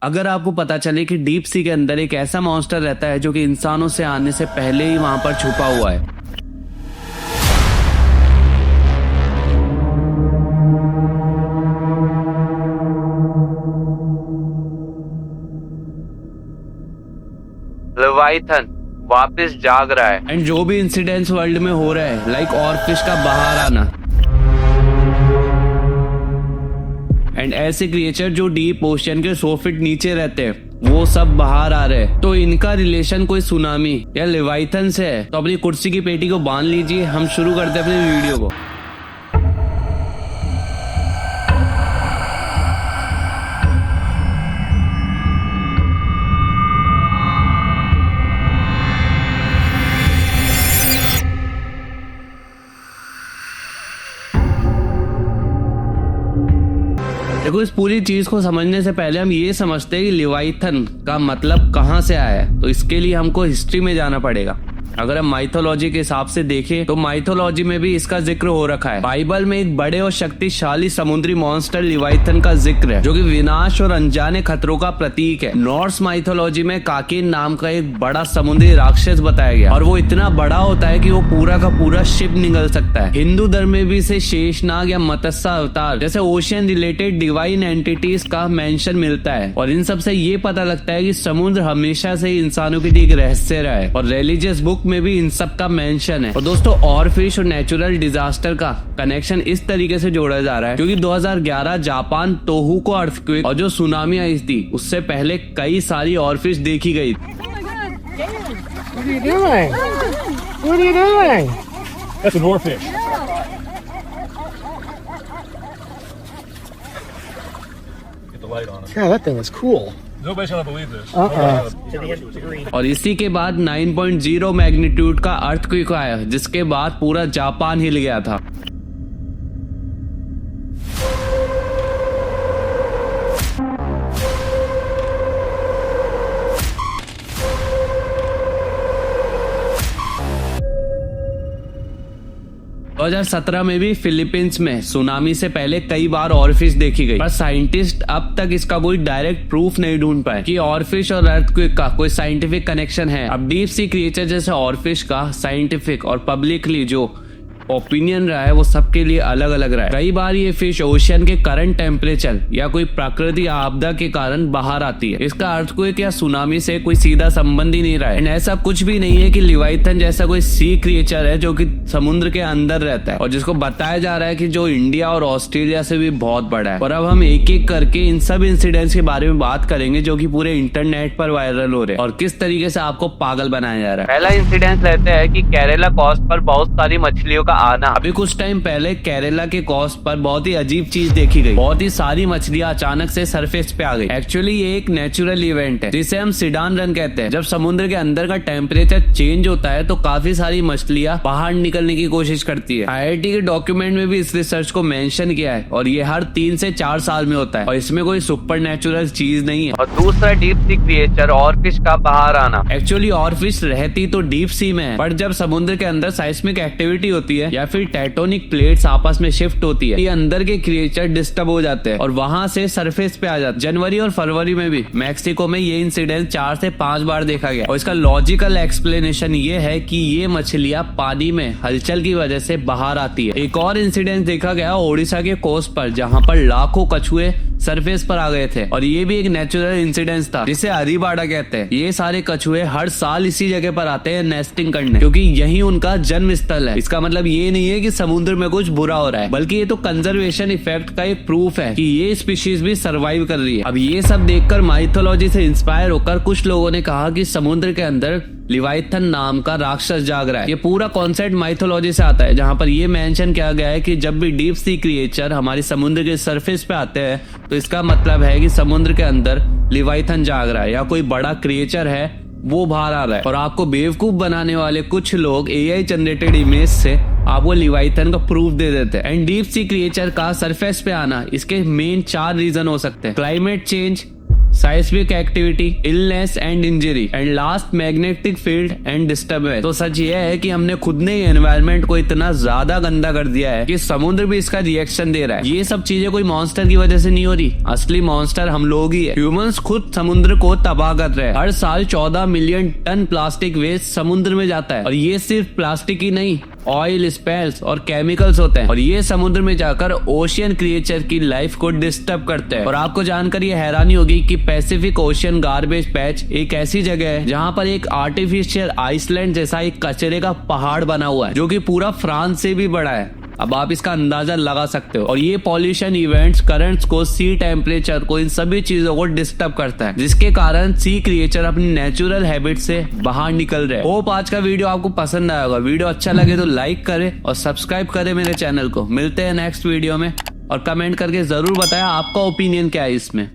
अगर आपको पता चले कि डीप सी के अंदर एक ऐसा मॉन्स्टर रहता है जो कि इंसानों से आने से पहले ही वहां पर छुपा हुआ है। लेविथन वापस जाग रहा है एंड जो भी इंसिडेंट्स वर्ल्ड में हो रहे हैं लाइक ऑरफिश का बाहर आना एंड ऐसे क्रिएचर जो डीप ओशन के 100 फीट नीचे रहते हैं वो सब बाहर आ रहे हैं। तो इनका रिलेशन कोई सुनामी या लेविथन से है। तो अपनी कुर्सी की पेटी को बांध लीजिए, हम शुरू करते हैं अपनी वीडियो को। देखो, इस पूरी चीज को समझने से पहले हम ये समझते हैं कि लेविथन का मतलब कहाँ से आया है। तो इसके लिए हमको हिस्ट्री में जाना पड़ेगा। अगर हम माइथोलॉजी के हिसाब से देखें तो माइथोलॉजी में भी इसका जिक्र हो रखा है। बाइबल में एक बड़े और शक्तिशाली समुद्री मॉन्स्टर लेविथन का जिक्र है जो कि विनाश और अनजाने खतरों का प्रतीक है। नॉर्स माइथोलॉजी में काकिन नाम का एक बड़ा समुद्री राक्षस बताया गया और वो इतना बड़ा होता है कि वो पूरा का पूरा शिप निगल सकता है। हिंदू धर्म में भी इसे शेषनाग या मत्स्य अवतार जैसे ओशियन रिलेटेड डिवाइन एंटिटीज का मेंशन मिलता है। और इन सब से ये पता लगता है कि समुद्र हमेशा से इंसानों के लिए एक रहस्य रहा है और रिलीजियस बुक में भी इन सब का मेंशन है। और दोस्तों, ऑरफिश और नेचुरल डिजास्टर का कनेक्शन इस तरीके से जोड़ा जा रहा है क्योंकि 2011 जापान तोहोकू अर्थक्वेक और जो सुनामी आई थी उससे पहले कई सारी ऑरफिश देखी गई। Yeah, that thing is cool. Nobody's gonna believe this. और इसी के बाद 9.0 मैग्नीट्यूड का अर्थक्वेक आया जिसके बाद पूरा जापान हिल गया था। दो 2017 में भी फिलीपींस में सुनामी से पहले कई बार ऑरफिश देखी गई, पर साइंटिस्ट अब तक इसका कोई डायरेक्ट प्रूफ नहीं ढूंढ पाए कि ऑरफिश और अर्थक्वेक का कोई साइंटिफिक कनेक्शन है। अब डीप सी क्रिएचर जैसे ऑरफिश का साइंटिफिक और पब्लिकली जो ओपिनियन रहा है वो सबके लिए अलग अलग रहा है। कई बार ये फिश ओशियन के करंट टेम्परेचर या कोई प्राकृतिक आपदा के कारण बाहर आती है। इसका अर्थक्वेक या सुनामी से कोई सीधा संबंध ही नहीं रहा है। एंड ऐसा कुछ भी नहीं है कि लेविथन जैसा कोई सी क्रिएचर है जो कि समुद्र के अंदर रहता है और जिसको बताया जा रहा है कि जो इंडिया और ऑस्ट्रेलिया से भी बहुत बड़ा है। और अब हम एक एक करके इन सब इंसिडेंट्स के बारे में बात करेंगे जो कि पूरे इंटरनेट पर वायरल हो रहे हैं और किस तरीके से आपको पागल बनाया जा रहा है। पहला इंसिडेंट रहता है कि केरला कोस्ट पर बहुत सारी मछलियों का आना। अभी कुछ टाइम पहले केरला के कोस्ट पर बहुत ही अजीब चीज देखी गई। बहुत ही सारी मछलियां अचानक से सरफेस पे आ गई। एक्चुअली ये एक नेचुरल इवेंट है जिसे हम सिडान रन कहते हैं। जब समुद्र के अंदर का टेम्परेचर चेंज होता है तो काफी सारी मछलियां बाहर निकलने की कोशिश करती है। IIT के डॉक्यूमेंट में भी इस रिसर्च को मेंशन किया है और ये हर 3 से 4 साल में होता है और इसमें कोई सुपर नेचुरल चीज नहीं है। और दूसरा डीप सी क्रिएचर ऑरफिश का बाहर आना। एक्चुअली ऑरफिश रहती तो डीप सी में है, बट जब समुद्र के अंदर साइस्मिक एक्टिविटी होती है या फिर टेक्टोनिक प्लेट्स आपस में शिफ्ट होती है, ये अंदर के क्रिएचर डिस्टर्ब हो जाते हैं और वहां से सरफेस पे आ जाते हैं। जनवरी और फरवरी में भी मैक्सिको में ये इंसिडेंट 4 से 5 बार देखा गया और इसका लॉजिकल एक्सप्लेनेशन ये है कि ये मछलियां पानी में हलचल की वजह से बाहर आती है। एक और इंसिडेंट देखा गया ओडिशा के कोस्ट पर जहां पर लाखों कछुए सरफेस पर आ गए थे और ये भी एक नेचुरल इंसिडेंट था जिसे अरीबाड़ा कहते हैं। ये सारे कछुए हर साल इसी जगह पर आते हैं नेस्टिंग करने क्योंकि यही उनका जन्म स्थल है। इसका मतलब ये नहीं है कि समुद्र में कुछ बुरा हो रहा है, बल्कि ये तो कंजर्वेशन इफेक्ट का एक प्रूफ है कि ये स्पीशीज भी सरवाइव कर रही है। अब ये सब देखकर माइथोलॉजी से इंस्पायर होकर कुछ लोगों ने कहा कि समुद्र के अंदर लेविथन नाम का राक्षस जाग रहा है। ये पूरा कॉन्सेप्ट माइथोलॉजी से आता है जहां पर ये मेंशन किया गया है कि जब भी डीप सी क्रिएचर हमारी समुद्र के सरफेस पे आते हैं तो इसका मतलब है कि समुद्र के अंदर लेविथन जाग रहा है या कोई बड़ा क्रिएचर है वो बाहर आ रहा है। और आपको बेवकूफ बनाने वाले कुछ लोग AI जनरेटेड इमेज से आपको लेविथन का प्रूफ दे देते हैं। एंड डीप सी क्रिएचर का सरफेस पे आना इसके मेन 4 रीजन हो सकते हैं। Climate change, seismic activity, illness and injury, and last magnetic field and disturbance। तो सच ये है कि हमने खुद ने एनवायरनमेंट को इतना ज्यादा गंदा कर दिया है कि समुद्र भी इसका रिएक्शन दे रहा है। ये सब चीजें कोई मॉन्स्टर की वजह से नहीं हो रही, असली मॉन्स्टर हम लोग ही है। ह्यूमंस खुद समुद्र को तबाह कर रहे हैं। हर साल 14 मिलियन टन प्लास्टिक वेस्ट समुद्र में जाता है, और ये सिर्फ प्लास्टिक ही नहीं, ऑयल स्पेल्स और केमिकल्स होते हैं, और ये समुद्र में जाकर ओशियन क्रिएचर की लाइफ को डिस्टर्ब करते हैं। और आपको जानकर ये हैरानी होगी कि पैसिफिक ओशियन गार्बेज पैच एक ऐसी जगह है जहां पर एक आर्टिफिशियल आइसलैंड जैसा एक कचरे का पहाड़ बना हुआ है, जो कि पूरा फ्रांस से भी बड़ा है। अब आप इसका अंदाजा लगा सकते हो। और ये पॉल्यूशन इवेंट्स करंट्स को, सी टेम्परेचर को, इन सभी चीजों को डिस्टर्ब करता है, जिसके कारण सी क्रिएचर अपनी नेचुरल हैबिट से बाहर निकल रहे हैं। होप आज का वीडियो आपको पसंद आया होगा। वीडियो अच्छा लगे तो लाइक करें और सब्सक्राइब करें मेरे चैनल को। मिलते हैं नेक्स्ट वीडियो में, और कमेंट करके जरूर बताएं आपका ओपिनियन क्या है इसमें।